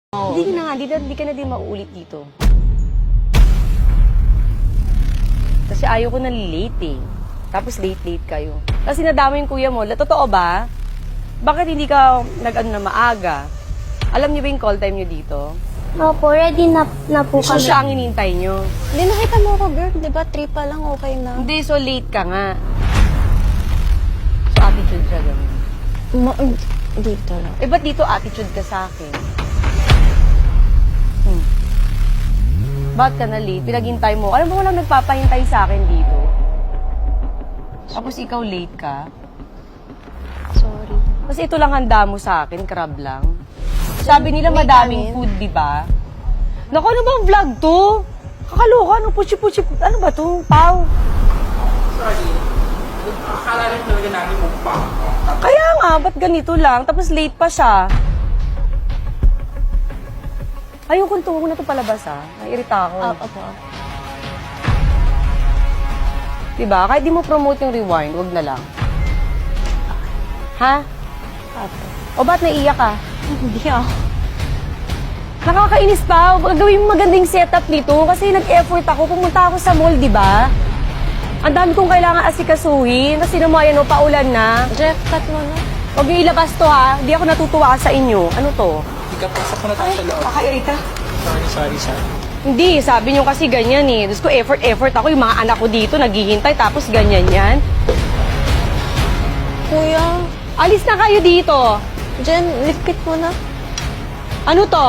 Oo. Hindi na nga, hindi ka na din mauulit dito. Kasi ayaw ko na late eh. Tapos late kayo. Tapos sinadama yung kuya mo. Totoo ba? Bakit hindi ka nag-ano na maaga? Alam niyo ba yung call time niyo dito? Opo, ready na po So kami. siya ang inintay niyo. Hindi, nakita mo ako, girl. Di ba, 3 pa lang, okay na. Hindi, so late ka nga. So attitude siya ganun. Dito lang. Eh, ba't dito attitude ka sa akin? Ba't ka na late? Pinaghintay mo. Alam mo, walang nagpapahintay sa akin dito. Tapos ikaw late ka. Sorry. Kasi ito lang handa mo sa akin, crab lang. Sabi nila May madaming kanin. food, di ba? Naku, ano bang vlog to? Kakaloka, ano, puchi-puchi, ano ba to? Pau. Sorry. Akala rin talaga namin mukbang. Kaya nga, ba't ganito lang? Tapos late pa siya. Ayun, tungo na ito palabas, ha? Nairita ako. Opo. Diba? Kahit di mo promote yung rewind, wag na lang. Ha? Opo. O ba't naiiyak ka? Hindi ako. Nakakainis pa. Gawin mo magandang setup nito kasi nag-effort ako. Pumunta ako sa mall, di ba? Ang dami kong kailangan asikasuhin. Kasi naman, ano, paulan na. Jeff, cut mo na. Huwag niyo ilabas to, ha? Di ako natutuwa sa inyo. Ano to? Ikapasok ko na tayo sa loob. Kakairita. Sorry. Hindi, sabi niyo kasi ganyan eh. Diyos ko, effort ako. Yung mga anak ko dito, naghihintay, tapos ganyan yan. Kuya, Alis na kayo dito. Jen, lipit mo na. Ano to?